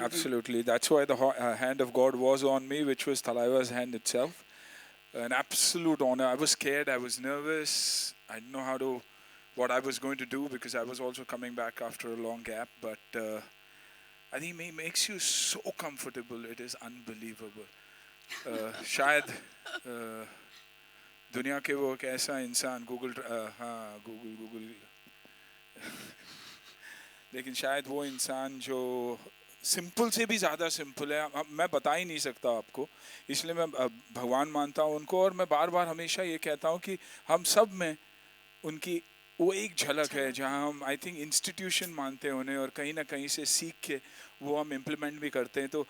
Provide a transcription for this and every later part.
Absolutely. That's why the hand of God was on me, which was Talaiva's hand itself. An absolute honor. I was scared. I was nervous. I didn't know what I was going to do because I was also coming back after a long gap. But I think it makes you so comfortable. It is unbelievable. शायद दुनिया के वो एक ऐसा इंसान Google लेकिन शायद वो इंसान जो सिंपल से भी ज़्यादा सिंपल है मैं बता ही नहीं सकता आपको इसलिए मैं भगवान मानता हूँ उनको और मैं बार बार हमेशा ये कहता हूँ कि हम सब में उनकी वो एक झलक है जहाँ हम आई थिंक इंस्टीट्यूशन मानते हैं उन्हें और कहीं ना कहीं से सीख के वो हम इम्प्लीमेंट भी करते हैं तो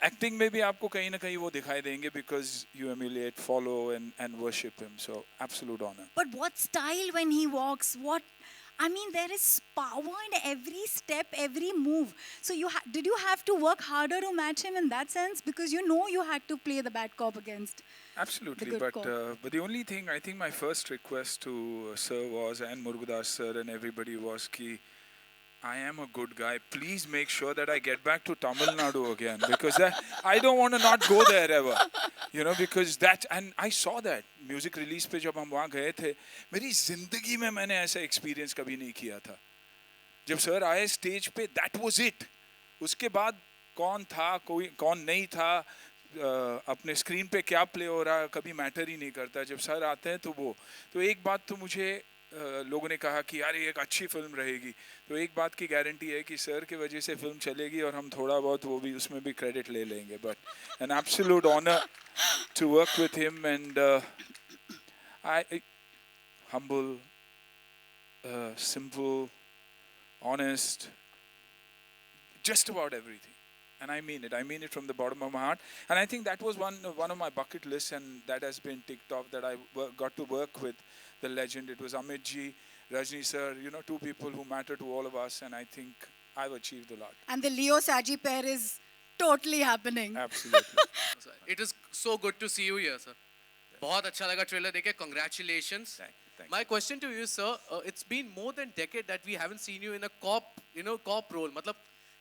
एक्टिंग में भी आपको कहीं ना कहीं वो दिखाई देंगे because you emulate follow and worship him so absolute honour but what style when he walks what I mean, there is power in every step, every move. So did you have to work harder to match him in that sense? Because you had to play the bad cop against absolutely, the good cop. But the only thing, I think my first request to Sir was, and Murugadas Sir and everybody was, ki I am a good guy. Please make sure that I get back to Tamil Nadu again because I don't want to not go there ever. You know, because and I saw that music release पे जब हम वहाँ गए थे मेरी जिंदगी में मैंने ऐसा एक्सपीरियंस कभी नहीं किया था जब सर आए स्टेज पे that was it उसके बाद कौन था कोई कौन नहीं था अपने स्क्रीन पे क्या प्ले हो रहा कभी मैटर ही नहीं करता जब सर आते हैं तो एक बात तो मुझे लोगों ने कहा कि यार ये एक अच्छी फिल्म रहेगी तो एक बात की गारंटी है कि सर की वजह से फिल्म चलेगी और हम थोड़ा बहुत वो भी उसमें भी क्रेडिट ले लेंगे but an absolute honour to work with him and I humble simple honest just about everything and I mean it from the bottom of my heart and I think that was one of my bucket lists and that has been ticked off that I got to work with the legend. It was Amit ji, Rajni sir, two people who matter to all of us and I think I've achieved a lot. And the Leo Saji pair is totally happening. Absolutely. It is so good to see you here, sir. बहुत अच्छा लगा trailer देखे. Congratulations. Thank My question to you, sir, it's been more than a decade that we haven't seen you in a cop role. मतलब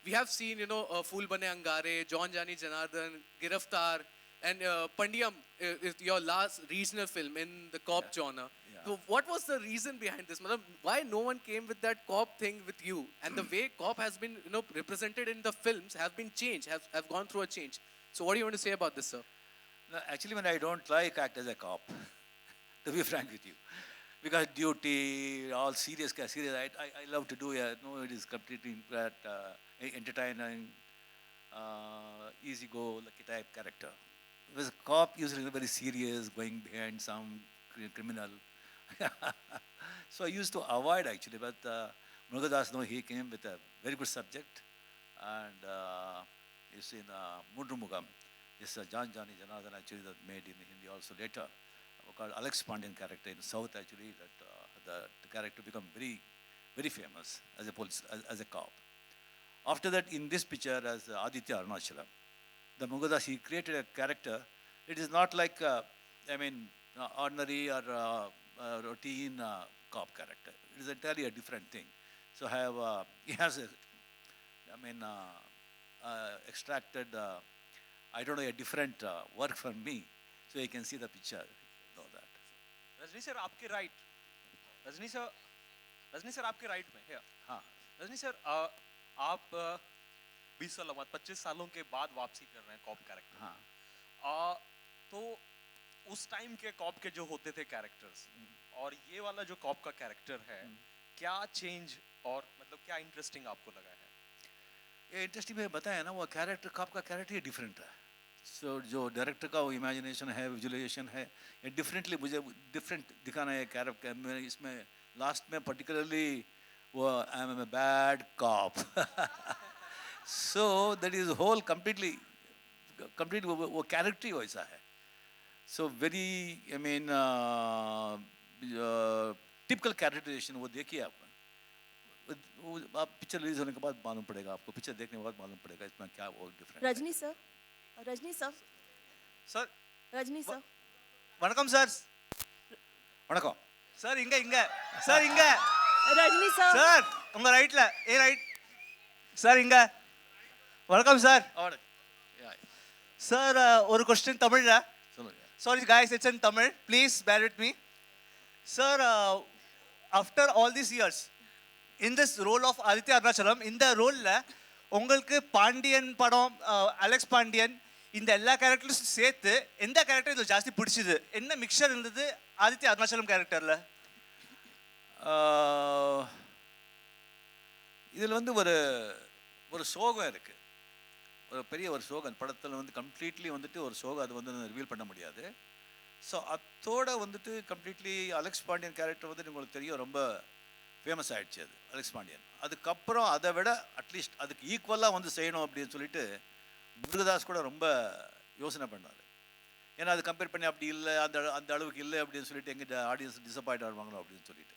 we have seen, Phool Bane Angare, John Jani Janardhan, Giraftar, and Pandiyam is your last regional film in the cop genre. Yeah. So what was the reason behind this? Matlab, why no one came with that cop thing with you? And the way cop has been, represented in the films have been changed, have gone through a change. So what do you want to say about this, sir? No, actually, when I don't like act as a cop, to be frank with you, because duty, all serious, I love to do it. No, it is completely entertaining, easy go, lucky type character. Because a cop usually very serious, going behind some criminal. So I used to avoid actually, but Murugadas, no, he came with a very good subject, and you see in Mundru Mugam, this Johnny Janardhan actually that made in Hindi also later, called Alex Pandian character in South actually, that the character become very, very famous as a police, as a cop. After that, in this picture as Aditya Arunachalam, the Murugadas, he created a character. It is not like, ordinary or routine cop character. It is entirely a different thing. So he has extracted, I don't know, a different work from me. So you can see the picture, know that. Rajni sir आपके right Rajni sir आपके right में here. हाँ. Rajni sir आप 20 सालों बाद 25 सालों के बाद वापसी कर रहे हैं कॉप कैरेक्टर. हाँ. तो उस टाइम के कॉप के जो होते थे कैरेक्टर्स और ये वाला जो कॉप का कैरेक्टर है, क्या चेंज और मतलब क्या इंटरेस्टिंग आपको लगा है? ये इंटरेस्टिंग में बताया ना, वो कैरेक्टर कॉप का कैरेक्टर ही डिफरेंट है. सो जो डायरेक्टर का वो इमेजिनेशन है, विजुअलाइजेशन है, ये डिफरेंटली मुझे डिफरेंट दिखाना है कैरेक्टर. इसमें लास्ट में पर्टिकुलरली वो I am a bad cop. So that is whole completely वो कैरेक्टर ही वैसा है. सो वेरी टिपिकल कैरेक्टराइजेशन वो देखिए आप. आप पिक्चर रिलीज होने के बाद मालूम पड़ेगा आपको, पिक्चर देखने के बाद मालूम पड़ेगा इसमें क्या वो different. Rajni sir sir Rajni sir வணக்கம் சார். வணக்கம். சார் இங்க சார் இங்க रजनी सर சார் உங்க ரைட்ல ரைட் சார் இங்க வணக்கம் சார். சார் ஒரு क्वेश्चन தமிழ்ல. சொல்லுங்க. Sorry guys, it's in Tamil. Please bear with me. Sir, after all these years, in this role of Aditya Arunachalam, in the role உங்களுக்கு பாண்டியன் படம், அலெக்ஸ் பாண்டியன், இந்த எல்லா கேரக்டர்ஸும் சேர்த்து எந்த கேரக்டர் இதில் ஜாஸ்தி பிடிச்சது? என்ன மிக்சர் இருந்தது ஆதித்ய அருணாச்சலம் கேரக்டரில்? இதில் வந்து ஒரு சோகம் இருக்குது, ஒரு பெரிய ஒரு சோகம் படத்தில் வந்து கம்ப்ளீட்லி வந்துட்டு ஒரு சோகம், அது வந்து ரிவீல் பண்ண முடியாது. ஸோ அதோட வந்துட்டு கம்ப்ளீட்லி அலெக்ஸ் பாண்டியன் கேரக்டர் வந்துட்டு உங்களுக்கு தெரியும் ரொம்ப ஃபேமஸ் ஆகிடுச்சு அது அலெக்ஸ் பாண்டியன். அதுக்கப்புறம் அதை விட அட்லீஸ்ட் அதுக்கு ஈக்குவலாக வந்து செய்யணும் அப்படின்னு சொல்லிட்டு முருகதாஸ் கூட ரொம்ப யோசனை பண்ணார். ஏன்னா அது கம்பேர் பண்ணி அப்படி இல்லை, அந்த அளவுக்கு இல்லை அப்படின்னு சொல்லிட்டு எங்கிட்ட ஆடியன்ஸ் டிசப்பாயிண்ட் ஆடுவாங்களோ அப்படின்னு சொல்லிட்டு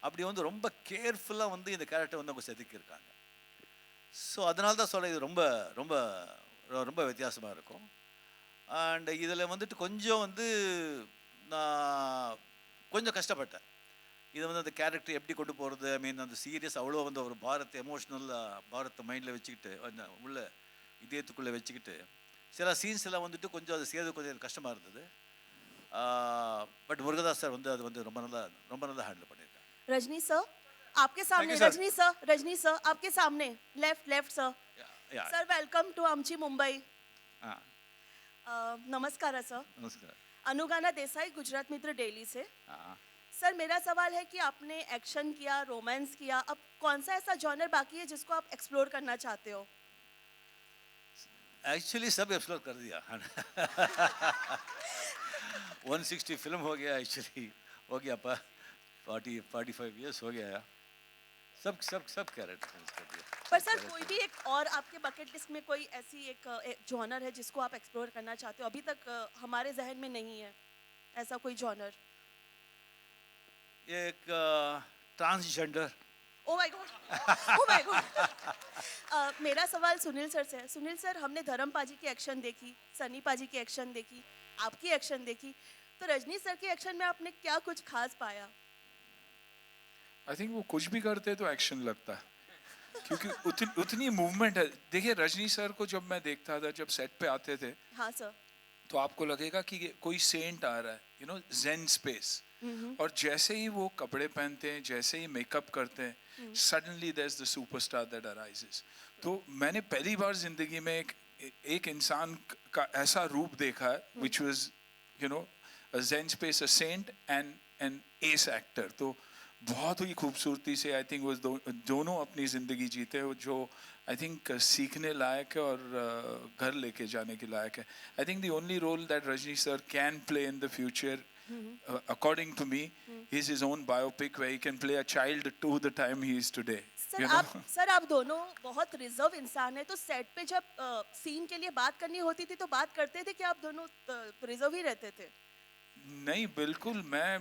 அப்படி வந்து ரொம்ப கேர்ஃபுல்லாக வந்து இந்த கேரக்டர் வந்து அவங்க செதுக்கியிருக்காங்க. ஸோ அதனால தான் சொல்ல இது ரொம்ப ரொம்ப ரொம்ப வித்தியாசமாக இருக்கும். அண்ட் இதில் வந்துட்டு கொஞ்சம் வந்து நான் கொஞ்சம் கஷ்டப்பட்டேன். இதை வந்து அந்த கேரக்டர் எப்படி கொண்டு போகிறது, அந்த சீரியஸ் அவ்வளோ வந்து ஒரு பாரத் எமோஷ்னலாக பாரத்தை மைண்டில் வச்சுக்கிட்டு உள்ள இதயத்துக்குள்ளே வச்சுக்கிட்டு சில சீன்ஸ் எல்லாம் வந்துட்டு கொஞ்சம் அது செய்யறது கொஞ்சம் கஷ்டமாக இருந்தது. பட் முருகதாஸ் சார் வந்து அது வந்து ரொம்ப நல்லா ஹேண்டில் பண்ணியிருக்காங்க. रजनी सर आपके सामने, रजनी सर आपके सामने, left sir. Sir welcome to आमची मुंबई. नमस्कार सर. नमस्कार. अनुगाना देसाई, गुजरात मित्र डेली से. हाँ. सर मेरा सवाल है कि आपने एक्शन किया, रोमांस किया, अब कौन सा ऐसा जॉनर बाकी है जिसको आप एक्सप्लोर करना चाहते हो? एक्चुअली सब एक्सप्लोर कर दिया. 160 फिल्म हो गया, एक्चुअली हो गया 45 इयर्स हो गया. सब कैरेक्टर कर दिया. पर सर कोई भी एक और आपके बकेट लिस्ट में कोई ऐसी एक जॉनर है जिसको आप एक्सप्लोर करना चाहते हो? अभी तक हमारे जहन में नहीं है ऐसा कोई जॉनर. एक transgender. Oh my God, oh my God. मेरा सवाल सुनील सर से है. सुनील सर, हमने धर्म पाजी की एक्शन देखी, सनी पाजी की एक्शन देखी, आपकी एक्शन देखी, तो रजनी सर की एक्शन में आपने क्या कुछ खास पाया? आई थिंक वो कुछ भी करते तो एक्शन लगता है, क्योंकि उतनी मूवमेंट है. देखिए रजनी सर को जब मैं देखता था, जब सेट पे आते थे, हाँ सर, तो आपको लगेगा कि कोई सेंट आ रहा है, यू नो, zen स्पेस. और जैसे ही वो कपड़े पहनते हैं, जैसे ही मेकअप करते हैं, suddenly there is the superstar that arises. तो मैंने पहली बार जिंदगी में एक इंसान का ऐसा रूप देखा है which was, you know, a zen space, a saint and an ace actor. तो बहुत ही खूबसूरती से आई थिंक वो दोनों अपनी ज़िंदगी जीते हो, जो आई थिंक सीखने लायक है और घर लेके जाने के लायक है. I think the only role that Rajni sir can play in the future, according to me, is his own biopic where he can play a child to the time he is today. Sir आप दोनों बहुत reserve इंसान हैं, तो set पे जब scene के लिए बात करनी होती थी तो बात करते थे कि आप दोनों रिजर्व ही रहते थे? नहीं, बिल्कुल. मैं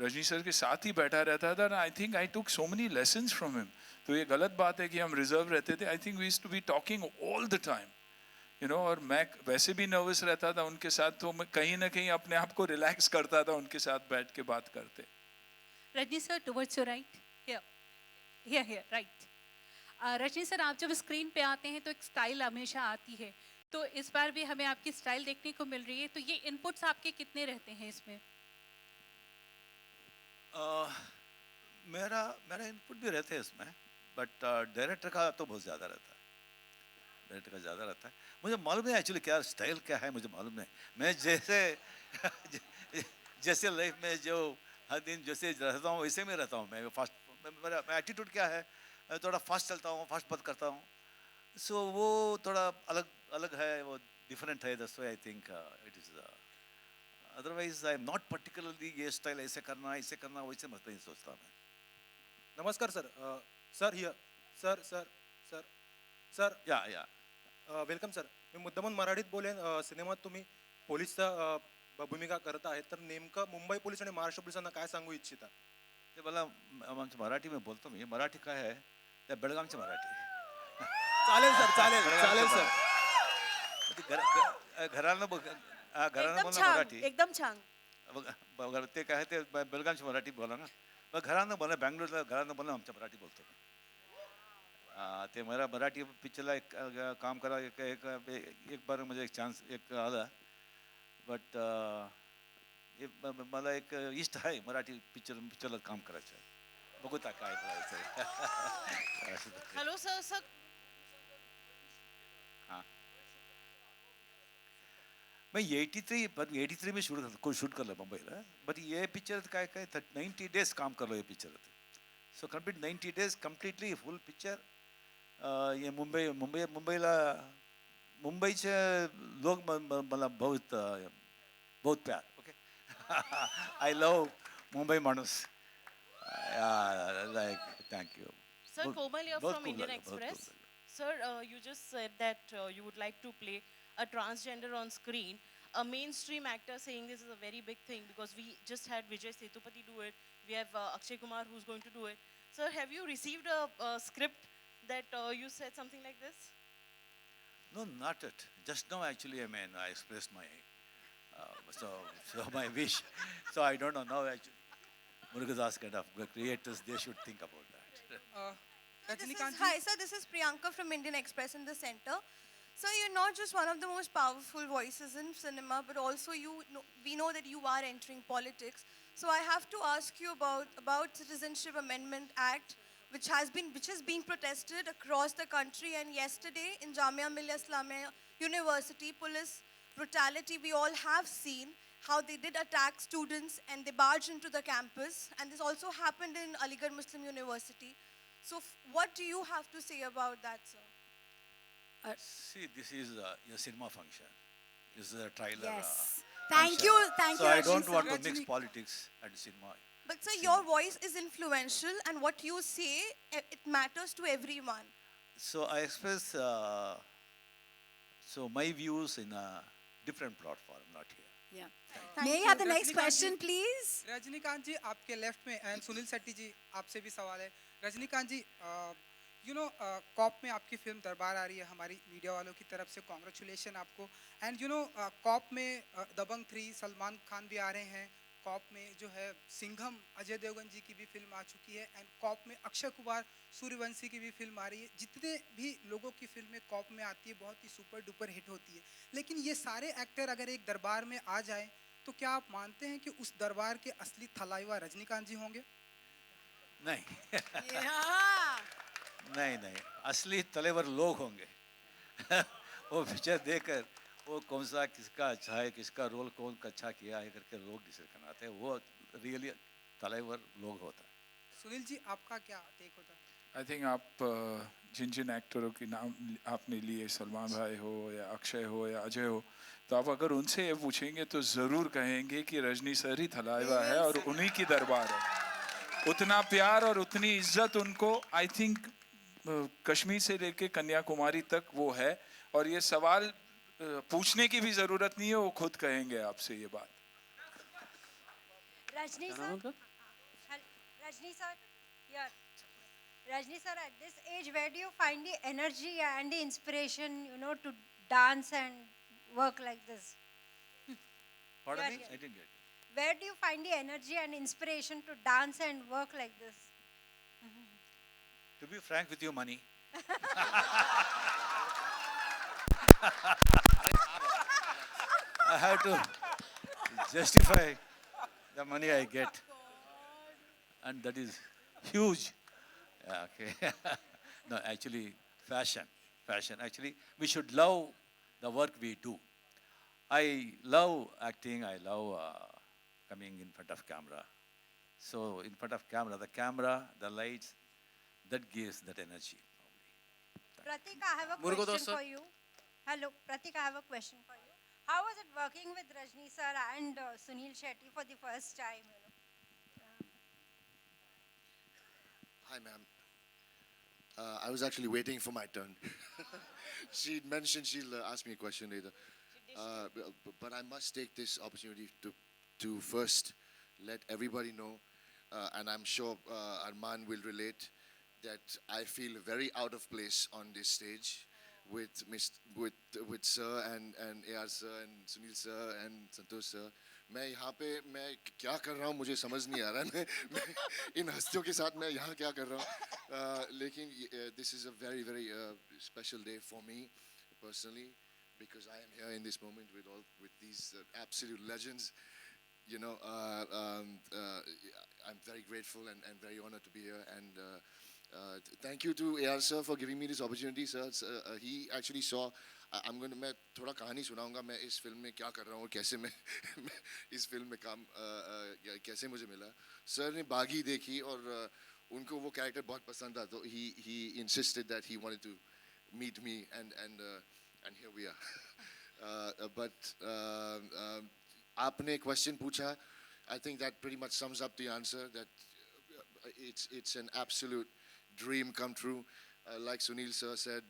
रजनी सर के साथ ही बैठा रहता था. I think I took so many lessons from him. तो ये गलत बात है कि हम रिजर्व रहते थे. I think we used to be talking all the time, you know. और मैं वैसे भी नर्वस रहता था उनके साथ, तो मैं कहीं ना कहीं अपने आप को रिलैक्स करता था उनके साथ बैठ के बात करते. Rajni sir, towards your right, here right. Rajni sir, आप जब स्क्रीन पे आते हैं तो एक स्टाइल हमेशा आती है. तो इस बार भी हमें आपकी स्टाइल देखने को मिल रही है. तो ये इनपुट्स आपके कितने रहते हैं इसमें? मेरा मेरा इनपुट भी रहते हैं इसमें, बट डायरेक्टर का तो बहुत ज़्यादा रहता है. डायरेक्टर का ज़्यादा रहता है. मुझे मालूम नहीं एक्चुअली क्या स्टाइल क्या है, मुझे मालूम नहीं. मैं जैसे लाइफ में जो हर दिन जैसे रहता हूँ वैसे में रहता हूँ. मैं फास्ट, मेरा एटीट्यूड क्या है, थोड़ा फास्ट चलता हूँ, फास्ट बात करता हूँ. सो वो थोड़ा अलग अलग है, वो डिफरेंट है. That's why I think it is. Otherwise I am not particularly ये स्टाइल ऐसे करना वैसे मत नहीं सोचता मैं. नमस्कार sir. Sir here. Sir sir sir sir या वेलकम सर. मी मुद्दामून मराठीत बोलेन. सिनेमात तुम्ही पोलीसचा भूमिका करत आहे, तर नेमकं मुंबई पोलीस आणि महाराष्ट्र पोलिसांना काय सांगू इच्छिता? ते मला आमच्या मराठी में बोलतो मी. मराठी काय आहे, त्या बेळगावची मराठी. चालेल सर, चालेल चालेल सर. घरानं एकदम बोलणं छान, मराठी. एकदम छान. ते काय ते बेळगावची मराठी बोला ना. मग घरानं बोला, बँगलोरला घरानं बोला, आमच्या मराठी बोलतो. ते मेरा मराठी पिक्चरला एक काम करा. एक बार मुझे एक चान्स एक आला, बट मला एक इष्ट आहे मराठी पिक्चरला काम करायचं आहे. बघू आता काय करायचं. Hello sir. सर हाँ, मैं 83 में शूट कर लो मुंबईला. बट ये पिक्चर काय 90 डेज काम करलो ये picture. So complete 90 days completely full picture. ये मुंबईला मुंबईचे लोग मला बहुत बहुत प्यार. ओके. आई लव मुंबई माणूस. Like thank you. Sir, Komal here बहुत from खूब Indian लगा, बहुत Express. खूब लगा. Sir, you just said that you would like to play a transgender on screen. A mainstream actor saying this is a very big thing, because we just had Vijay Sethupathi do it. We have Akshay Kumar who's going to do it. Sir, have you received a script that you said something like this? No, not it. Just now, actually, I mean, I expressed my so my wish. So I don't know now. Actually, Murugadas kind of creators, they should think about that. Hi, sir. This is Priyanka from Indian Express in the center. So you're not just one of the most powerful voices in cinema, but also we know that you are entering politics. So I have to ask you about Citizenship Amendment Act, which is being protested across the country. And yesterday in Jamia Millia Islamia University, police brutality, we all have seen how they did attack students and they barged into the campus. And this also happened in Aligarh Muslim University. So what do you have to say about that, sir? See, this is your cinema function. This is a trailer. Yes. Thank you. Thank So you. I Rajni don't sir. want to mix politics and cinema. But sir, your voice is influential, and what you say, it matters to everyone. So I express so my views in a different platform, not here. Yeah. Thank May I you. have the next Rajnikant question, ji. please? Rajinikanth जी आपके left में, and Sunil Shetty जी आपसे भी सवाल है. रजनीकांत जी, you know corp में आपकी film दरबार आ रही है. हमारी मीडिया वालों की तरफ से कॉन्ग्रेचुलेशन आपको. एंड यू नो कॉप में दबंग 3 सलमान खान भी आ रहे हैं, कॉप में जो है सिंघम अजय देवगन जी की भी फिल्म आ चुकी है एंड कॉप में अक्षय कुमार सूर्यवंशी की भी फिल्म आ रही है। जितने भी लोगों की फिल्में कॉप में आती है बहुत ही सुपर डुपर हिट होती है, लेकिन ये सारे एक्टर अगर एक दरबार में आ जाएं तो क्या आप मानते हैं कि उस दरबार के असली थलाइवा रजनीकांत जी होंगे? नहीं नहीं नहीं, असली तलेवर लोग होंगे। वो पिक्चर देखकर वो कौन सा किसका अच्छा है, किसका रोल कौन अच्छा किया है करके लोग डिसाइड कराते हैं। वो रियली तलेवर लोग होता है। सुनील जी आपका क्या टेक होता है? आई थिंक आप जिन जिन एक्टरों के नाम आपने लिए, सलमान भाई हो या अक्षय हो या अजय हो, तो आप अगर उनसे ये पूछेंगे तो ज़रूर कहेंगे कि रजनी सर ही थलाइवा है और उन्हीं की दरबार है। उतना प्यार और उतनी इज्जत उनको आई थिंक कश्मीर से लेके कन्याकुमारी तक वो है, और ये सवाल पूछने की भी ज़रूरत नहीं है, वो खुद कहेंगे आपसे ये बात। Rajni sir, Rajni sir, yeah. Rajni sir, at this age, where do you find the energy and the inspiration, to dance and work like this? Pardon me? Yeah. I didn't get it. Where do you find the energy and inspiration to dance and work like this? To be frank with you, money. I have to justify the money I get, and that is huge. Yeah, okay. No, actually, fashion. Actually, we should love the work we do. I love acting. I love coming in front of camera. So, in front of camera, the lights, that gives that energy. Pratik, I have a Murugadoss question sir. for you. Hello, Pratik, I have a question for you. How was it working with Rajni sir and Sunil Shetty for the first time? Hi, ma'am. I was actually waiting for my turn. She mentioned she'll ask me a question later. But I must take this opportunity to first let everybody know, and I'm sure Arman will relate, that I feel very out of place on this stage with sir and AR sir and Sunil sir and Santosh sir. मैं यहाँ पे मैं क्या कर रहा हूँ मुझे समझ नहीं आ रहा है। मैं इन हस्तियों के साथ मैं यहाँ क्या कर रहा हूँ, लेकिन this is a very very special day for me personally, because I am here in this moment with these absolute legends. I'm very grateful and very honored to be here, and thank you to AR sir for giving me this opportunity, sir. He actually saw. मैं थोड़ा कहानी सुनाऊंगा मैं इस film में क्या कर रहा हूँ और कैसे मैं इस फिल्म में काम कैसे मुझे मिला। सर ने बागी देखी और उनको वो कैरेक्टर बहुत पसंद था, तो he insisted that he wanted to meet me, and here we are. But आपने question पूछा, I think that pretty much sums up the answer, that it's an absolute dream come true. Like Sunil sir said,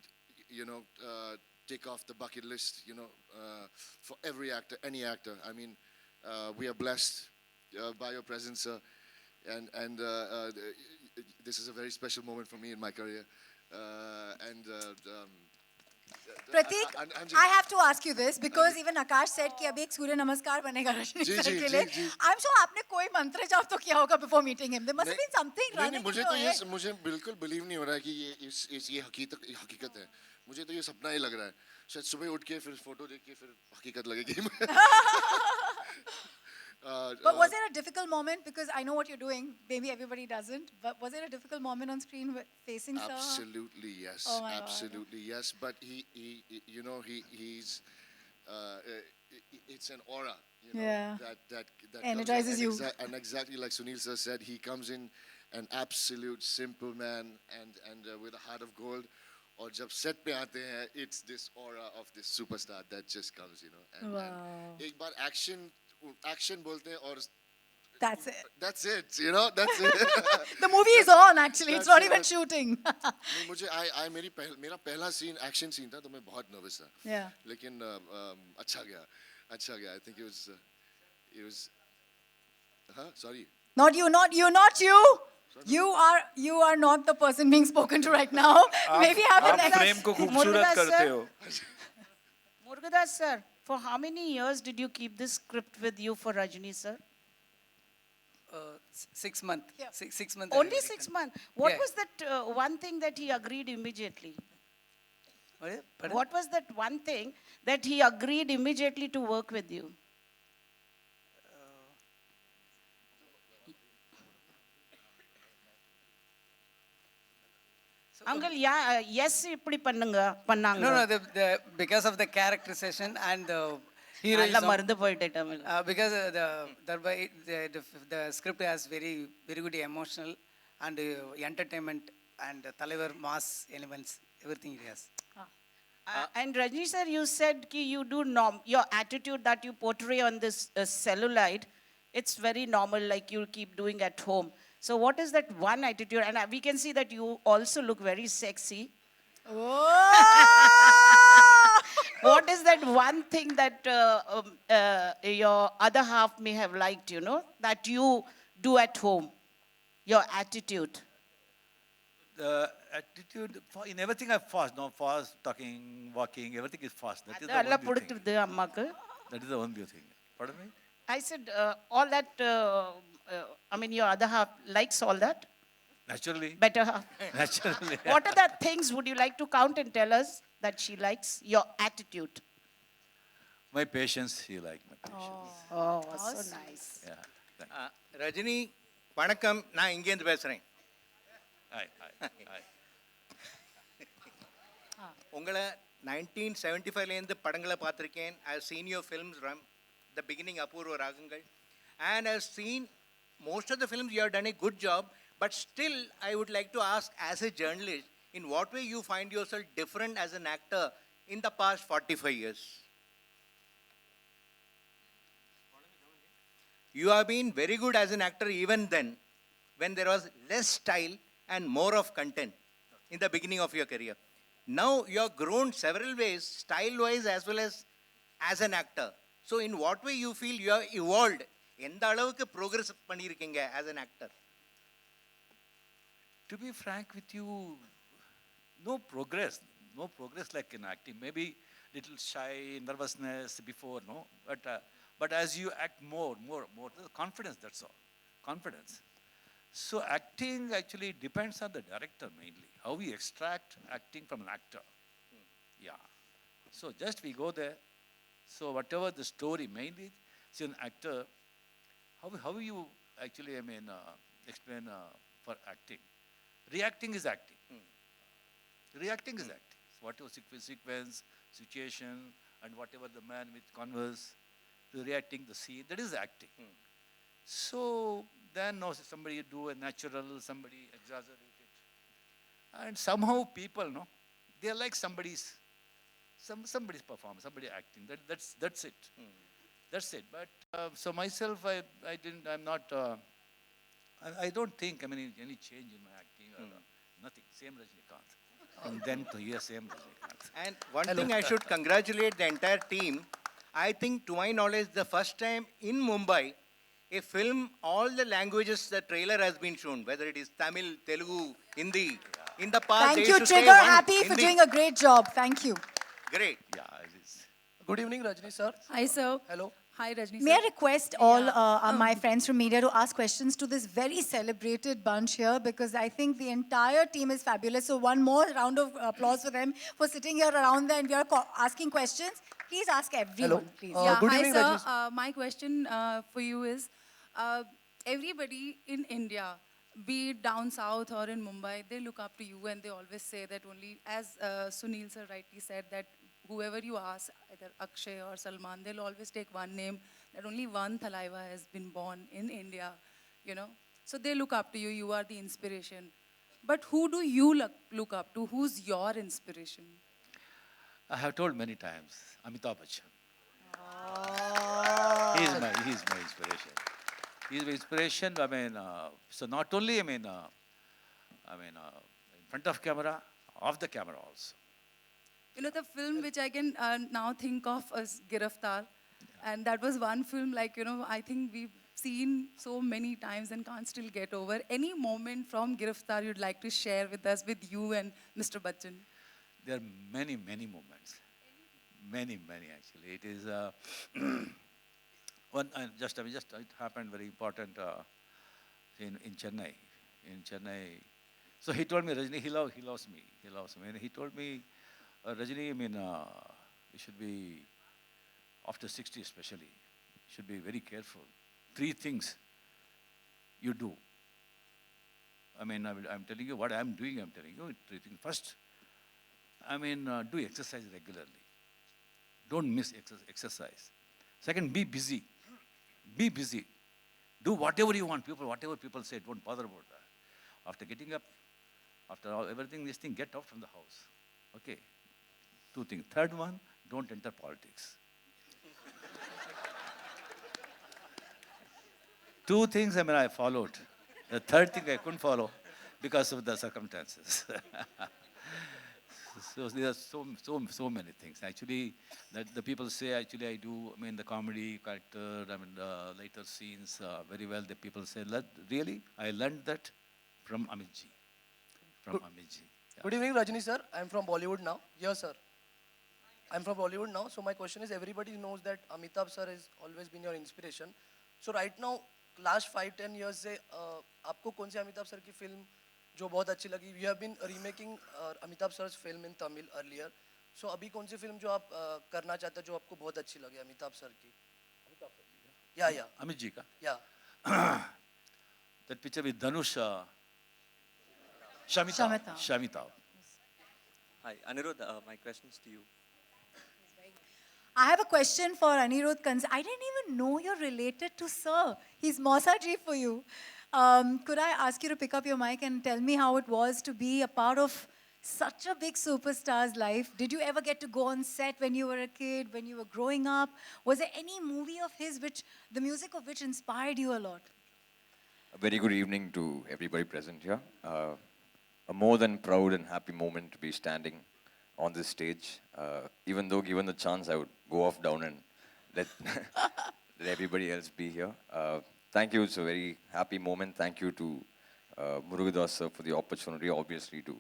tick off the bucket list, for every actor, any actor. I mean, we are blessed by your presence, sir, and this is a very special moment for me in my career. Pratik, I have to ask you this because even Akash said कि अभी एक सूर्य नमस्कार बनेगा Rajni sir के लिए. I'm sure आपने कोई मंत्र जाप तो किया होगा before meeting him. There must have been something running in your head. मुझे बिल्कुल believe नहीं हो रहा है कि ये हकीकत है. मुझे तो ये सपना ही लग रहा है. शायद सुबह उठ के फिर फोटो देख के फिर हकीकत लगेगी. But was there a difficult moment? Because I know what you're doing. Maybe everybody doesn't. But was there a difficult moment on screen facing sir? Absolutely yes. Oh my Absolutely yes. But he's it's an aura. Yeah. That energizes you. And exactly like Sunil sir said, he comes in an absolute simple man and with a heart of gold. और जब set पे आते हैं, it's this aura of this superstar that just comes, And, wow. And एक बार action बोलते हैं और that's it. That's it, that's it. The movie is on actually. It's not even shooting. नहीं मुझे मेरा पहला scene action scene था, तो मैं बहुत nervous था. Yeah. लेकिन अच्छा गया. I think it was. Sorry. Not you. You are not the person being spoken to right now. Maybe have the next. frame को खूबसूरत करते हो. Murugadoss sir, for how many years did you keep this script with you for Rajni sir? 6 months. Yeah. 6 months. Only 6 months. What Yeah. was that one thing that he agreed immediately? Pardon? What was that one thing that he agreed immediately to work with you? Uncle, yeah, yes, இப்படி பண்ணுங்க பண்ணாங்க. No, no, because of the characterization and the நல்லா heroism. மறந்து போயிட்டேன் Tamil. Because the script has very good emotional and entertainment and Talavar mass elements, everything it has. And Rajni sir, you said ki you do your attitude that you portray on this celluloid, it's very normal, like you keep doing at home. So what is that one attitude? And we can see that you also look very sexy. What is that one thing that your other half may have liked, you know, that you do at home? Your attitude. The attitude, in everything I'm fast, no, fast, talking, walking, everything is fast. That is the அதெல்லாம் one new thing. பிடிச்சிருது அம்மாக்கு. That is the one new thing. Pardon me? I said all that, I mean, your other half likes all that? Naturally. Better half. Naturally. What are the things would you like to count and tell us that she likes? Your attitude. My patience, he liked my patience. Oh, so nice. Yeah. Thank Rajini வணக்கம், நான் இங்கேருந்து பேசுகிறேன். Hi, hi, hi. உங்களை 1975லேருந்து படங்களை பார்த்துருக்கேன். I have seen your films the beginning Apoorva Raagangal and I've seen most of the films you have done a good job, but still I would like to ask, as a journalist, in what way you find yourself different as an actor in the past 45 years? You have been very good as an actor even then, when there was less style and more of content in the beginning of your career. Now you have grown several ways, style-wise as well as an actor. So in what way you feel you have evolved? எந்த அளவுக்கு progress பண்ணியிருக்கீங்க as an actor? To be frank with you, no progress like in acting. Maybe little shy, nervousness before, no? But as you act more, the confidence, that's all. Confidence. So acting actually depends on the director mainly, how we extract acting from an actor. Yeah. So just we go there. So whatever the story mainly, see an actor, how you actually, explain for acting. Reacting is acting. Reacting is acting. So whatever sequence, situation, and whatever the man with converse, the reacting, the scene, that is acting. So then no, somebody do a natural, somebody exaggerate it. And somehow people, no, they like somebody's performance, somebody acting. That's it. That's it. But so myself, I'm not, I don't think, any change in my acting or nothing. Same Rajnikant. And then to hear same Rajnikant. And one thing I should congratulate the entire team. I think, to my knowledge, the first time in Mumbai, a film, all the languages, the trailer has been shown, whether it is Tamil, Telugu, Hindi. In the past, Thank they you, used to say Trigger. one Happy for Hindi. doing a great job. Thank you. Great. Yeah, it is. Good evening, Rajni sir. Hi, sir. Hello. Hi, Rajni May I sir. request all my friends from media to ask questions to this very celebrated bunch here, because I think the entire team is fabulous. So one more round of applause for them for sitting here around there and we are asking questions. Please ask everyone, please. Yeah, good hi, evening, sir. Rajni. My question for you is, everybody in India, be it down south or in Mumbai, they look up to you and they always say that only, as Sunil sir rightly said, that whoever you ask, either Akshay or Salman, they'll always take one name, that only one Thalaiva has been born in India, you know. So they look up to you, you are the inspiration. But who do you look up to? Who's your inspiration? I have told many times, Amitabh Bachchan. He is my inspiration. He is my inspiration. So not only, in front of camera, off the camera also. You know, the film which I can now think of as Giraftar, and that was one film, like, you know, I think we've seen so many times and can't still get over. Any moment from Giraftar you'd like to share with us, with you and Mr. Bachchan? There are many, many moments. Many, actually. It is it happened very important. in Chennai. In Chennai. So he told me, Rajni, he loves me. He loves me. And he told me, Rajni, I mean, you should be, after 60 especially, should be very careful. 3 things you do. I mean, I'm telling you what I'm doing, I'm telling you 3 things. First, I mean, do exercise regularly. Don't miss exercise. Second, be busy. Be busy. Do whatever you want. Whatever people say, don't bother about that. After getting up, after all, everything, this thing, get out from the house. Okay? 2 things. Third one, don't enter politics. 2 things, I mean, I followed. The third thing I couldn't follow because of the circumstances. So there are so many things. Actually, that the people say, actually, I do, I mean, the comedy character, I mean, the later scenes very well. The people say, really? I learned that from Amit ji. From Amit ji. Yeah. Good evening, Rajni sir. I'm from Bollywood now. Yes, sir. I'm from Bollywood now. So my question is, everybody knows that Amitabh sir has always been your inspiration. So right now, last 5-10 years से आपको कौन सी Amitabh sir की film जो बहुत अच्छी लगी? You have been remaking Amitabh सर's film in Tamil earlier. So अभी कौन सी फिल्म जो आप करना चाहते हैं जो आपको बहुत अच्छी लगे अमिताभ सर की? Yeah. Amit ji ka? Yeah. That picture with Dhanush, Shamita. Hi, Anirudh, my question is to you. I have a question for Anirudh Kans. I didn't even know you're related to Sir. He's Mausaji for you. Could I ask you to pick up your mic and tell me how it was to be a part of such a big superstar's life? Did you ever get to go on set when you were a kid, when you were growing up? Was there any movie of his which, the music of which inspired you a lot? A very good evening to everybody present here. A more than proud and happy moment to be standing on this stage. Even though given the chance, I would go off down and let, let everybody else be here. Thank you. It's a very happy moment. Thank you to Murugadas sir for the opportunity, obviously to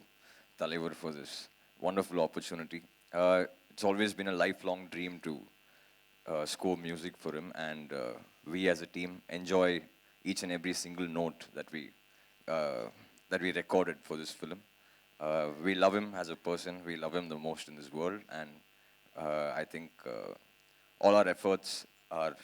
Talaivar for this wonderful opportunity. It's always been a lifelong dream to score music for him, and we as a team enjoy each and every single note that we recorded for this film. We love him as a person. We love him the most in this world, and I think all our efforts are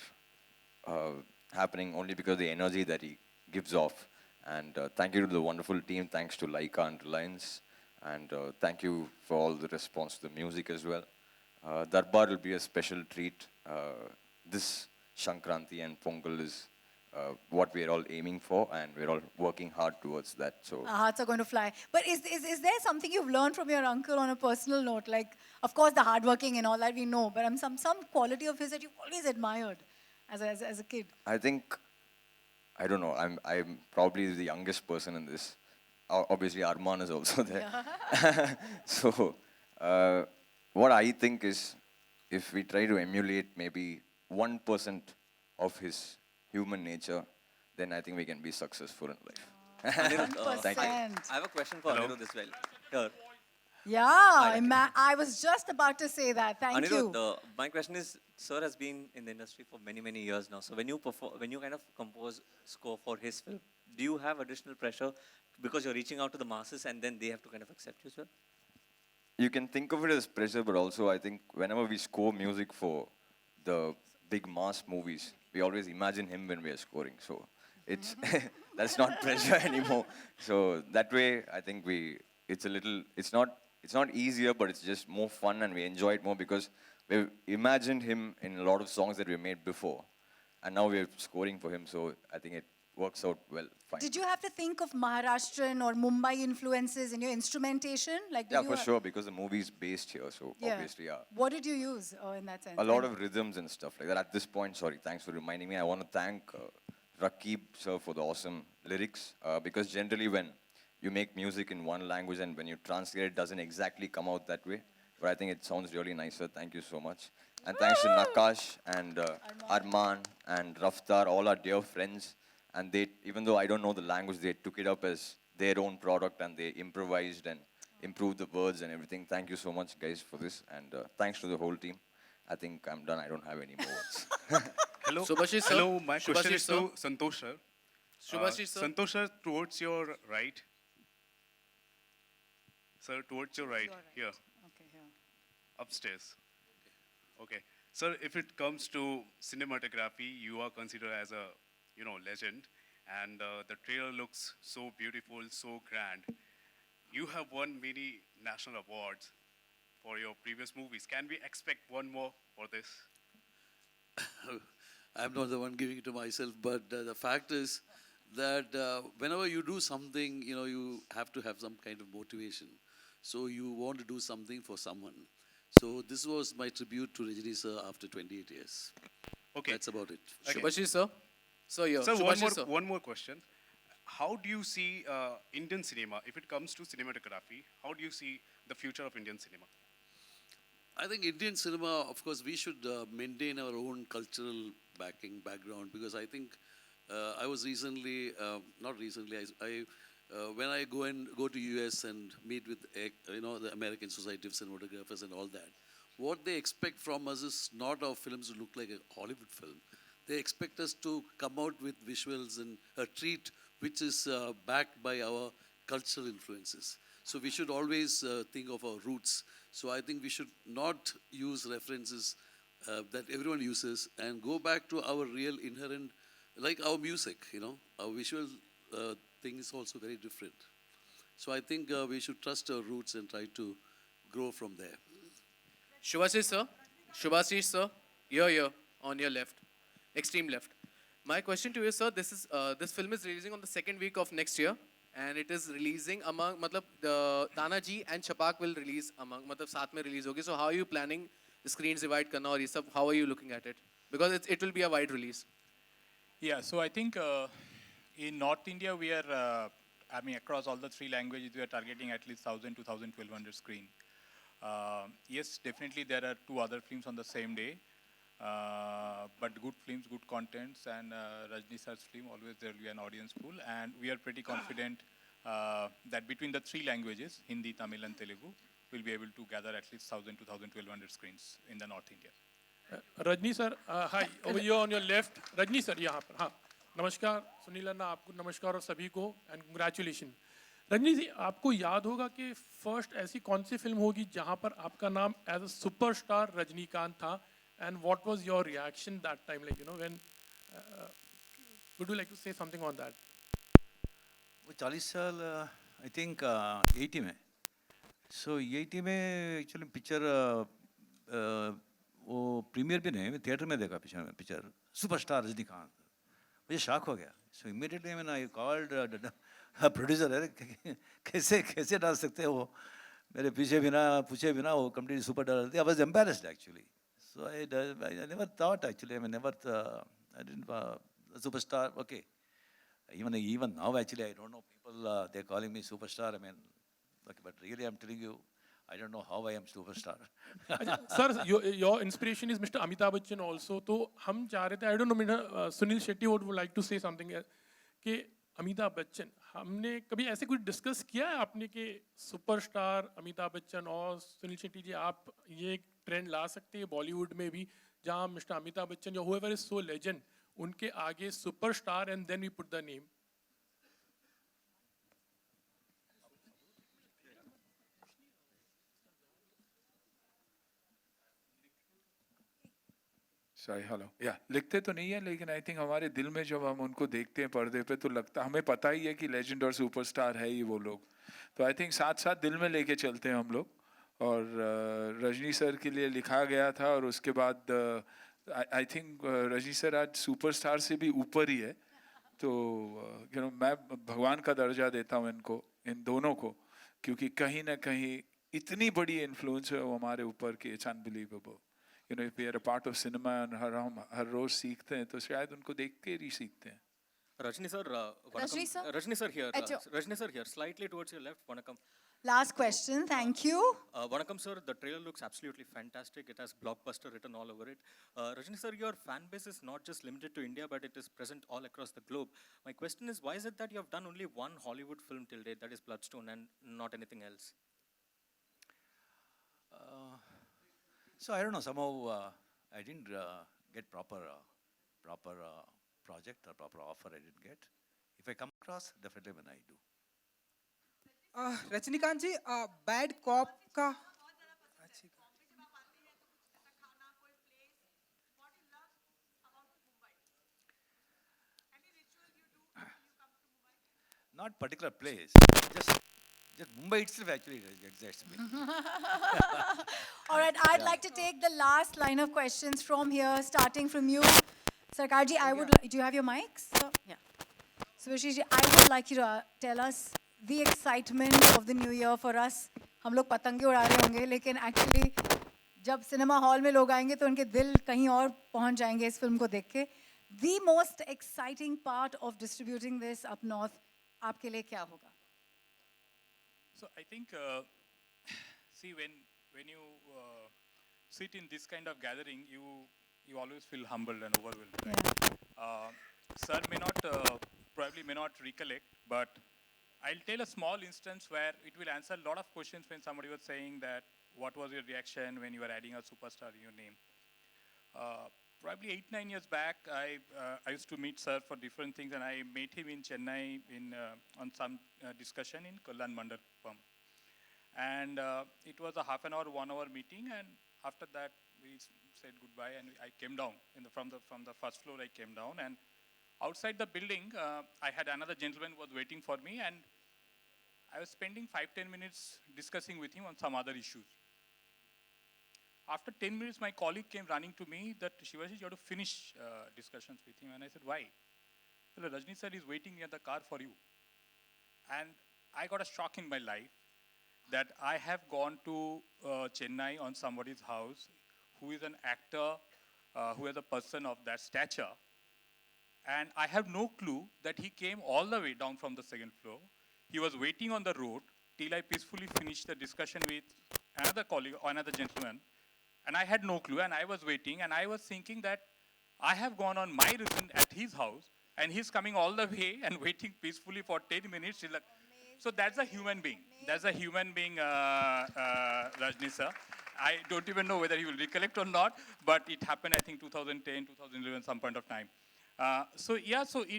happening only because of the energy that he gives off. And thank you to the wonderful team. Thanks to Laika and Reliance. And thank you for all the response to the music as well. Darbar will be a special treat. This Shankranti and Pongal is what we're all aiming for, and we're all working hard towards that. So Our hearts are going to fly. But is there something you've learned from your uncle on a personal note? Like, of course, the hardworking and all that we know, but some quality of his that you've always admired as a kid? I think, I don't know, I'm probably the youngest person in this. Obviously, Arman is also there. So, what I think is, if we try to emulate maybe 1% of his human nature, then I think we can be successful in life. Anirudh, Thank you. I have a question for Anirudh as well. Here. Yeah, I was just about to say that. Thank you. Anirudh, my question is, sir has been in the industry for many, many years now. So when you kind of compose score for his film, do you have additional pressure because you're reaching out to the masses and then they have to kind of accept you, sir? You can think of it as pressure, but also I think whenever we score music for the big mass movies, we always imagine him when we are scoring. So it's that's not pressure anymore. So that way, I think it's not easier, but it's just more fun, and we enjoy it more because we've imagined him in a lot of songs that we made before, and now we're scoring for him. So I think it works out well. Fine. Did you have to think of Maharashtrian or Mumbai influences in your instrumentation? Like, Yeah, for sure, because the movie's based here, so obviously, yeah. What did you use in that sense? A lot of rhythms and stuff like that. At this point, sorry, thanks for reminding me. I want to thank Rakib sir for the awesome lyrics, because generally when you make music in one language and when you translate it doesn't exactly come out that way. But I think it sounds really nice, sir. Thank you so much. And thanks to Nakash and Arman and Raftar, all our dear friends. And they, even though I don't know the language, they took it up as their own product and they improvised and improved the words and everything. Thank you so much, guys, for this. And thanks to the whole team. I think I'm done. I don't have any more words. Hello, my question is to Santosh sir. Shubhashish, sir. Santosh sir, towards your right. Sir, towards your right, here, Okay, here. upstairs. Okay. Sir, if it comes to cinematography, you are considered as a, legend. And the trailer looks so beautiful, so grand. You have won many national awards for your previous movies. Can we expect one more for this? I'm not the one giving it to myself, but the fact is that whenever you do something, you have to have some kind of motivation. So you want to do something for someone. So this was my tribute to Rajini sir after 28 years. Okay. That's about it. Okay. Shubhashish, sir. Sir, here. Sir, Shubhashish, sir. one more question. How do you see Indian cinema, if it comes to cinematography, how do you see the future of Indian cinema? I think Indian cinema, of course, we should maintain our own cultural background, because I think I was recently, not recently, when I go to US and meet with the American Society of Cinematographers and all that, what they expect from us is not our films to look like a Hollywood film. They expect us to come out with visuals and a treat which is backed by our cultural influences. So we should always think of our roots. So I think we should not use references that everyone uses and go back to our real inherent, like our music, our visual thing is also very different. So I think we should trust our roots and try to grow from there. Shubhashish, sir. Shubhashish, sir. Here, on your left. Extreme left. My question to you, sir, this film is releasing on the second week of next year. And it is releasing among, the Tanaji and Chapak will release among, साथ में release होगी. So how are you planning the screens divide करना और ये सब? How are you looking at it? Because it will be a wide release. Yeah, so I think in North India we are, across all the three languages we are targeting at least 1,000 to 1,200 screen. Yes, definitely there are two other films on the same day. But good films, good contents, and Rajni sir's film, always there will be an audience pool. And we are pretty confident that between the three languages, Hindi, Tamil and Telugu, we'll be able to gather at least 1,000 to 1,200 screens in the North India. Rajni sir, hi, over here on your left. Rajni sir, यहाँ पर, हाँ. नमस्कार, सुनील अन्ना, आपको नमस्कार और सभी को, and congratulations. Rajni जी, आपको याद होगा कि फर्स्ट ऐसी कौन सी फिल्म होगी जहाँ पर आपका नाम एज अ सुपरस्टार रजनीकांत था? And what was your reaction that time, when, would you like to say something on that? वो 40 साल आई थिंक 80 में, सो 80 में एक्चुअली पिक्चर वो प्रीमियर भी नहीं, थिएटर में देखा पिक्चर सुपरस्टार रजनीकांत. मुझे शॉक हो गया. सो इमीडिएटली मैंने आई कॉल्ड प्रोड्यूसर, है कैसे डाल सकते हैं वो, मेरे पूछे बिना वो कंप्लीट सुपर डाल दिया. I was embarrassed actually. So I never thought actually. I didn't superstar. Okay, even now actually I don't know people. They're calling me superstar. Okay, but really I'm telling you, I don't know how I am superstar. Sir, your inspiration is Mr. Amitabh Bachchan also. तो हम चाह रहे थे, I don't know, Sunil Shetty would like to say something कि अमिताभ बच्चन, हमने कभी ऐसे कुछ डिस्कस किया है आपने कि सुपरस्टार अमिताभ बच्चन और सुनील शेट्टी जी आप ये एक ट्रेंड ला सकते हैं बॉलीवुड में भी, जहां मिस्टर अमिताभ बच्चन या whoever is so legend उनके आगे superstar and then we put the name? Sorry, hello. Yeah, लिखते तो नहीं है, लेकिन आई थिंक हमारे दिल में जब हम उनको देखते हैं पर्दे पे तो लगता, हमें पता ही है कि लेजेंड और सुपरस्टार है ही वो लोग. तो आई थिंक साथ साथ दिल में लेके चलते हैं हम लोग. और रजनी सर के लिए लिखा गया था, और उसके बाद आई थिंक रजनी सर आज सुपरस्टार से भी ऊपर ही है. तो मैं भगवान का दर्जा देता हूँ इनको, इन दोनों को, क्योंकि कहीं ना कहीं इतनी बड़ी इन्फ्लुएंस है वो हमारे ऊपर कि it's unbelievable. if we are a part of cinema and हर रोज सीखते हैं तो शायद उनको देख के ही सीखते हैं. Rajni sir, Rajni sir here. Rajni sir here, slightly towards your left. Vanakkam. Last question, thank you. Vanakkam sir, the trailer looks absolutely fantastic. It has blockbuster written all over it. Rajni sir, your fan base is not just limited to India, but it is present all across the globe. My question is, why is it that you have done only one Hollywood film till date, that is Bloodstone, and not anything else? So I don't know, somehow I didn't get proper project or proper offer I didn't get. If I come across, definitely when I do. Rajinikanth ji, bad cop का Not particular place, just Mumbai itself actually excites me. All right, I'd like to take the last line of questions from here, starting from you. Sarkarji, do you have your mics? Yeah. So, Ashishji, I would like you to tell us the excitement of the new year for us. हम लोग पतंगे उड़ा रहे होंगे, लेकिन actually जब cinema hall में लोग आएंगे तो उनके दिल कहीं और पहुंच जाएंगे इस फिल्म को देख के. The most exciting part of distributing this up north, आपके लिए क्या होगा? So I think, see, when you sit in this kind of gathering, you always feel humbled and overwhelmed. Right? Sir probably may not recollect, but I'll tell a small instance where it will answer a lot of questions when somebody was saying that, what was your reaction when you were adding a superstar in your name? Probably 8-9 years back, I used to meet Sir for different things, and I met him in Chennai on some discussion in Kallan Mandapam. And it was a half an hour, 1 hour meeting, and after that we said goodbye, and I came down from the first floor. I came down, and outside the building, I had another gentleman who was waiting for me, and I was spending 5-10 minutes discussing with him on some other issues. After 10 minutes, my colleague came running to me that, Shivaji, you have to finish discussions with him. And I said, why? He said, Rajni sir is waiting near the car for you. And I got a shock in my life that I have gone to Chennai on somebody's house who is an actor, who is a person of that stature. And I have no clue that he came all the way down from the second floor. He was waiting on the road till I peacefully finished the discussion with another colleague, another gentleman. And I had no clue, and I was waiting, and I was thinking that I have gone on my reason at his house, and he's coming all the way and waiting peacefully for 10 minutes. So that's a human being. That's a human being, Rajni sir. I don't even know whether he will recollect or not, but it happened, I think, 2010, 2011, some point of time.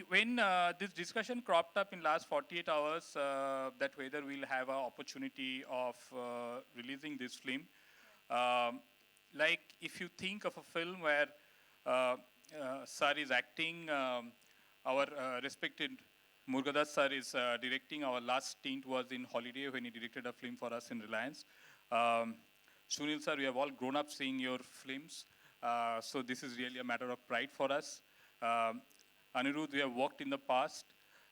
When this discussion cropped up in last 48 hours, that whether we'll have an opportunity of releasing this film, like if you think of a film where Sir is acting, our respected Murugadas sir is directing. Our last stint was in Holiday when he directed a film for us in Reliance. Sunil sir, we have all grown up seeing your films, so this is really a matter of pride for us. Anirudh, we have worked in the past,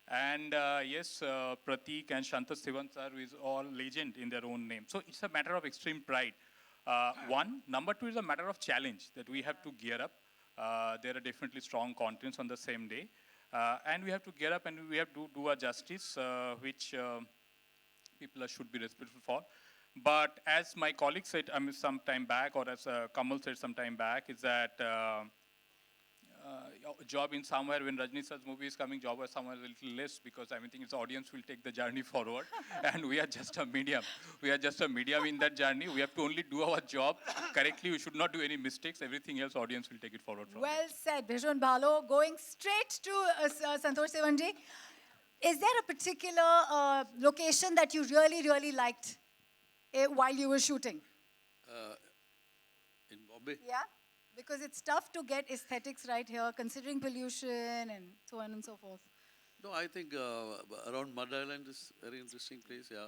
and yes, Pratik and Shanta Sivan sir is all legend in their own name. So it's a matter of extreme pride. One. Number two is a matter of challenge that we have to gear up. There are definitely strong contents on the same day. And we have to gear up and we have to do a justice, which people should be respectful for. But as my colleague said some time back, or as Kamal said some time back, is that job in somewhere, when Rajni sir's movie is coming, job was somewhere a little less, because I think its audience will take the journey forward. And we are just a medium. We are just a medium in that journey. We have to only do our job correctly. We should not do any mistakes. Everything else, audience will take it forward from Well said, Bhishwan Bhalo. Going straight to Santosh Sivanji, is there a particular location that you really, really liked while you were shooting? In Bombay? Yeah? Because it's tough to get aesthetics right here, considering pollution and so on and so forth. No, I think around Mud Island is a very interesting place, yeah.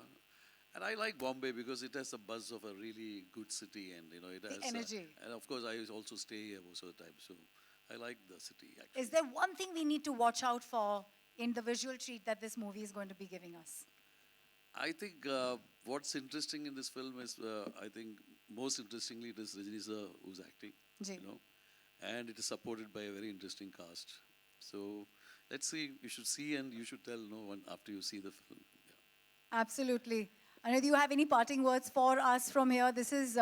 And I like Bombay because it has the buzz of a really good city, and it has the energy. And of course, I also stay here most of the time, so I like the city. Actually. Is there one thing we need to watch out for in the visual treat that this movie is going to be giving us? I think what's interesting in this film is, I think most interestingly, it is Rajni sir who's acting. And it is supported by a very interesting cast. So let's see. You should see and you should tell no one after you see the film. Yeah. Absolutely. And do you have any parting words for us from here? This is,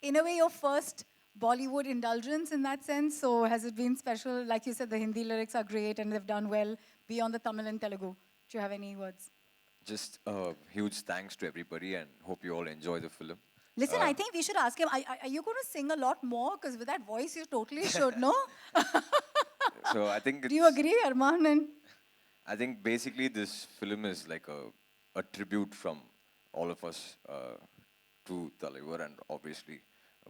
in a way, your first Bollywood indulgence in that sense. So has it been special? Like you said, the Hindi lyrics are great and they've done well beyond the Tamil and Telugu. Do you have any words? Just huge thanks to everybody, and hope you all enjoy the film. Listen, I think we should ask him, are you going to sing a lot more? Because with that voice, you totally should, no? So I think Do you agree, Arman? And I think basically this film is like a tribute from all of us to Talaivar and obviously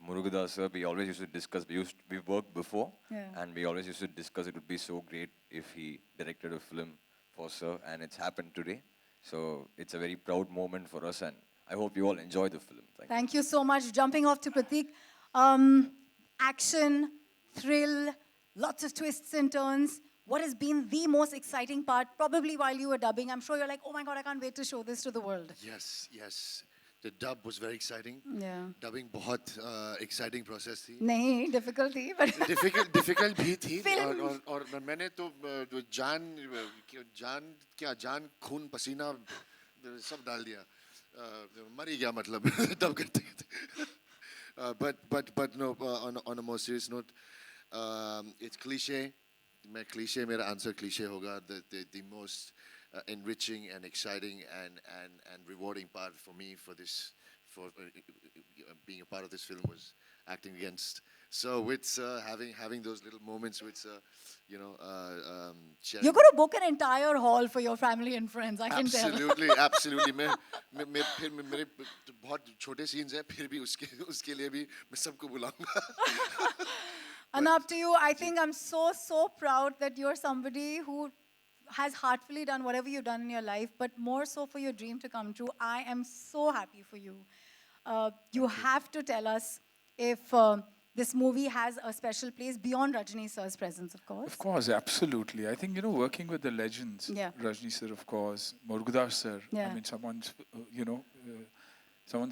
Murugadas sir. We always used to discuss, we worked before, Yeah. and we always used to discuss it would be so great if he directed a film for sir, and it's happened today. So it's a very proud moment for us, and I hope you all enjoy the film. Thank you so much. Jumping off to Pratik. Action, thrill, lots of twists and turns. What has been the most exciting part, probably while you were dubbing? I'm sure you're like, oh my God, I can't wait to show this to the world. Yes, yes. The dub was very exciting. Yeah. Dubbing बहुत exciting process थी. नहीं, difficult थी, but difficult भी थी. Film. और मैंने तो जान खून पसीना सब डाल दिया. मर ही गया मतलब dub करते करते. But no, on a more serious note, it's cliche. मेरा answer cliche होगा. The most enriching and exciting and rewarding part for me for being a part of this film was acting against. So with having those little moments with sharing. you're going to book an entire hall for your family and friends, I can tell. Absolutely. मेरे बहुत छोटे scenes हैं, फिर भी उसके लिए भी मैं सबको बुलाऊंगा. And up to you, I think I'm so proud that you're somebody who has heartfully done whatever you've done in your life, but more so for your dream to come true. I am so happy for you. You have to tell us if this movie has a special place beyond Rajni sir's presence, of course. Of course, absolutely. I think, working with the legends, Yeah. Rajni sir, of course, Murugadas sir, Yeah. I mean, someone's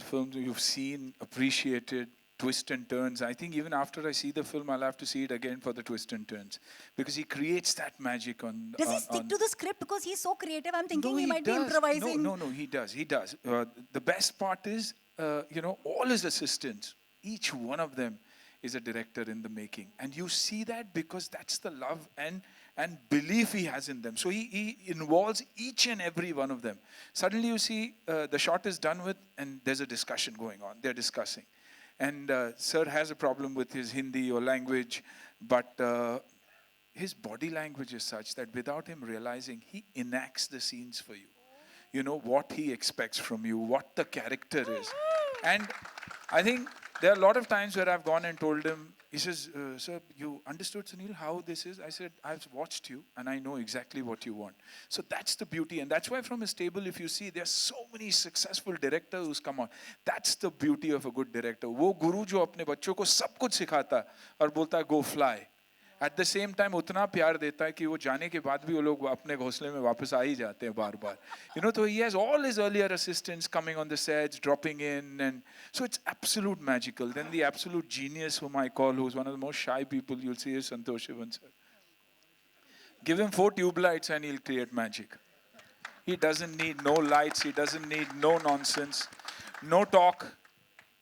film you've seen, appreciated, twist and turns. I think even after I see the film, I'll have to see it again for the twist and turns. Because he creates that magic on... Does he stick to the script because he's so creative? I'm thinking No, he might be does. improvising. No, he does. The best part is, all his assistants, each one of them is a director in the making. And you see that because that's the love and belief he has in them. So he involves each and every one of them. Suddenly you see the shot is done with and there's a discussion going on. They're discussing. And sir has a problem with his Hindi or language, but his body language is such that without him realizing, he enacts the scenes for you. You know what he expects from you, what the character is. And I think there are a lot of times where I've gone and told him, he says, sir, you understood, Sunil, how this is? I said, I've watched you and I know exactly what you want. So that's the beauty. And that's why from his table, if you see, there are so many successful directors who's come on. That's the beauty of a good director. वो गुरु जो अपने बच्चों को सब कुछ सिखाता है और बोलता है, go fly. At the same time, उतना प्यार देता है कि वो जाने के बाद भी वो लोग अपने घोंसले में वापस आ ही जाते हैं बार-बार. So he has all his earlier assistants coming on the sets, dropping in, and so it's absolute magical. Then the absolute genius, whom I call, who's one of the most shy people you'll see, is Santosh Sivan sir. Give him 4 tube lights and he'll create magic. He doesn't need no lights. He doesn't need no nonsense, no talk.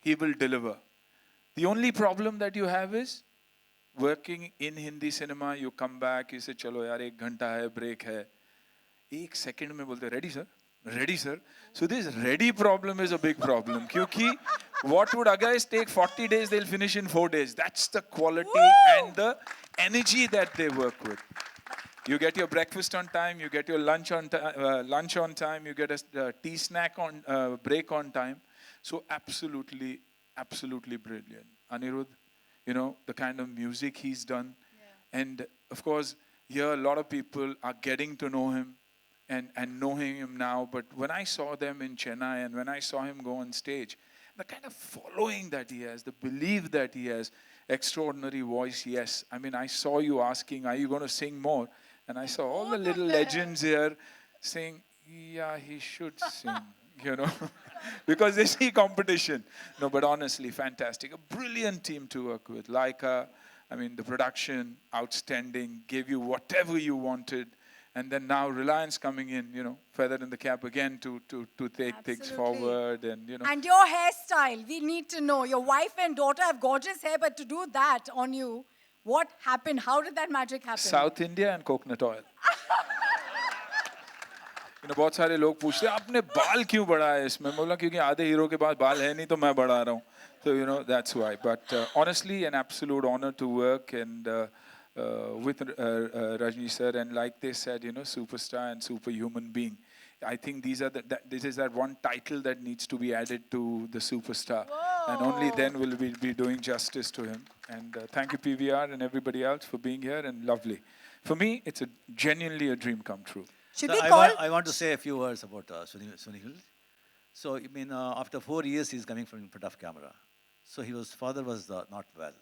He will deliver. The only problem that you have is working in Hindi cinema, you come back, you say, chalo yaar, 1 ghanta hai, break hai. 1 second mein bolte, ready sir? Ready sir? So this ready problem is a big problem. Kyunki what would guys take 40 days, they'll finish in 4 days. That's the quality and the energy that they work with. You get your breakfast on time, you get your lunch on time, you get a tea snack on break on time. So absolutely brilliant. Anirudh, the kind of music he's done. Yeah. And of course, here a lot of people are getting to know him and knowing him now. But when I saw them in Chennai and when I saw him go on stage, the kind of following that he has, the belief that he has, extraordinary voice, yes. I mean, I saw you asking, are you going to sing more? And I saw all the little legends here saying, yeah, he should sing. Because they see competition. No, but honestly, fantastic. A brilliant team to work with. Laika, I mean, the production, outstanding, gave you whatever you wanted. And then now Reliance coming in, feather in the cap again to take things forward. And, And your hairstyle, we need to know. Your wife and daughter have gorgeous hair, but to do that on you, what happened? How did that magic happen? South India and coconut oil. बहुत सारे लोग पूछते हैं आपने बाल क्यों बढ़ाया इसमें बोला क्योंकि आधे हीरो के पास बाल है नहीं तो मैं बढ़ा रहा हूँ so that's why but honestly an absolute honor to work and with Rajni sir, and like they said, you know, superstar and superhuman being. I think these are this is that one title that needs to be added to the superstar, and only then will we be doing justice to him. And thank you, PVR, and everybody else for being here, and lovely. For me, it's genuinely a dream come true. Should So we call? I want to say a few words about Sunil. So, I mean, after 4 years, he's coming from in front of camera. So his father was not well.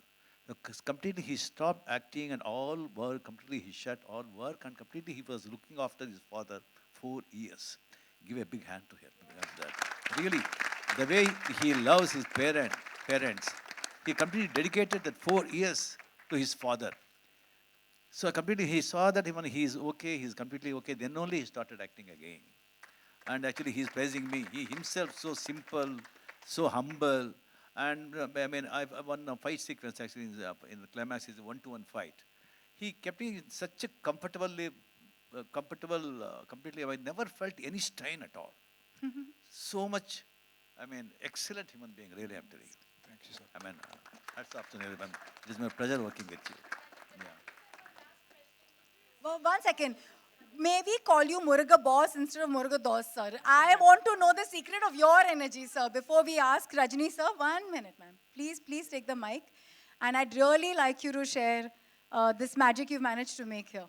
Completely, he stopped acting and all work, completely he shut all work and completely he was looking after his father 4 years. Give a big hand to him. Really, the way he loves his parents, he completely dedicated that 4 years to his father. So completely he saw that when he is okay, he's completely okay, then only he started acting again. And actually he's praising me. He himself so simple, so humble. And I mean, I've won a fight sequence actually in the climax is a 1-to-1 fight. He kept me in such a completely, I never felt any strain at all. So much, I mean, excellent human being, really, I'm telling you. Thank you, sir. I mean, hats off to everyone. It is my pleasure working with you. Well, 1 second. May we call you Muruga boss instead of Muruga dos, sir? I want to know the secret of your energy, sir. Before we ask Rajni, sir, 1 minute, ma'am. Please take the mic. And I'd really like you to share this magic you've managed to make here.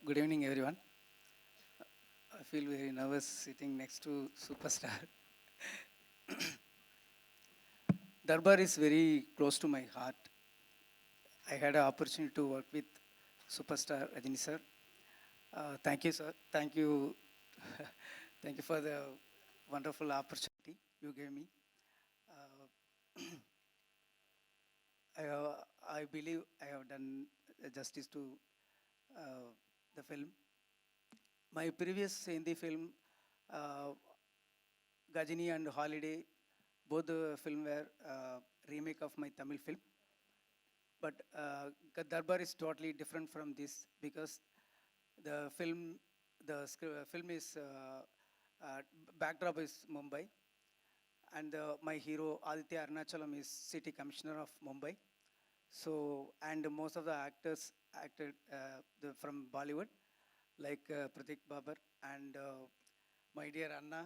Good evening, everyone. I feel very nervous sitting next to superstar. Darbar is very close to my heart. I had an opportunity to work with superstar Rajni sir. Thank you, sir. Thank you. Thank you for the wonderful opportunity you gave me. I believe I have done justice to the film. My previous Hindi film, Gajini and Holiday, both the film were remake of my Tamil film. But Darbar is totally different from this because the film is backdrop is Mumbai, and my hero Aditya Arnachalam is City Commissioner of Mumbai. So, and most of the actors acted from Bollywood, like Pratik Babar and my dear Anna.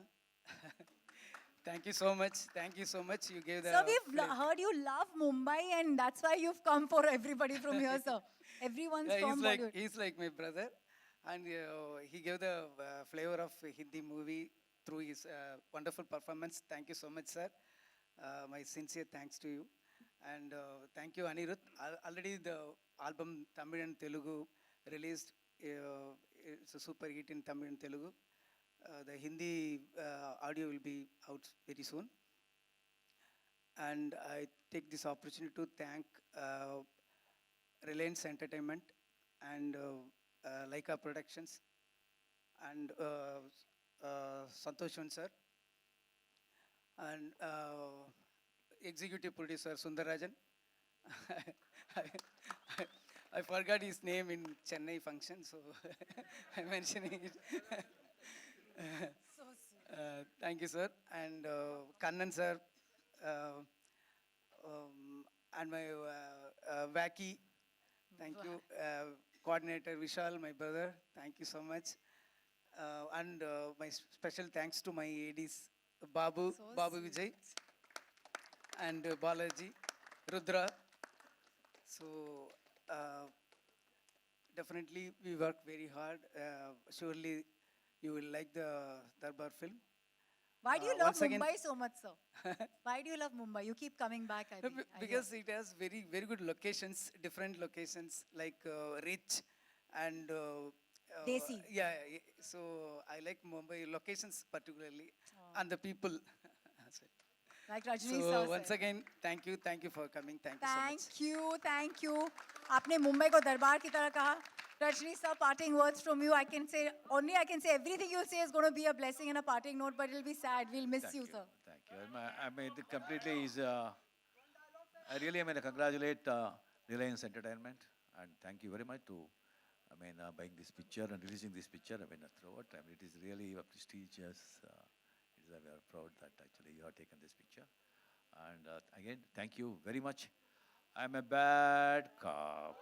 Thank you so much. Thank you so much. You gave the. Sir, we've heard you love Mumbai, and that's why you've come for everybody from here, sir. Everyone's from Bollywood. He's like my brother, and he gave the flavor of Hindi movie through his wonderful performance. Thank you so much, sir. My sincere thanks to you. And thank you, Anirudh. Already the album Tamil and Telugu released. It's a super hit in Tamil and Telugu. The Hindi audio will be out very soon. And I take this opportunity to thank Reliance Entertainment and Laika Productions and Santosh sir and executive producer Sundarajan. I forgot his name in Chennai function, so I'm mentioning it. Thank you, sir. And Kannan, sir. And my Wacky. Thank you. Coordinator Vishal, my brother. Thank you so much. And my special thanks to my ADs, Babu Vijay, and Balaji, Rudra. So definitely we work very hard. Surely you will like the Darbar film. Why do you love once again- Mumbai so much, sir? Why do you love Mumbai? You keep coming back, I think. I Because it has very, very good locations, different locations like rich and Desi. Yeah, so I like Mumbai locations particularly and the people. Like Rajni So sir once said. again, thank you for coming. Thank you so much. Thank you. आपने मुंबई को दरबार की तरह कहा. Rajni sir, parting words from you. I can say everything you say is going to be a blessing and a parting note, but it'll be sad. We'll miss you, sir. Thank you. I mean, it completely is. I really, congratulate Reliance Entertainment and thank you very much to, buying this picture and releasing this picture. Throughout, it is really prestigious. We are proud that actually you have taken this picture. And again, thank you very much. I'm a bad cop.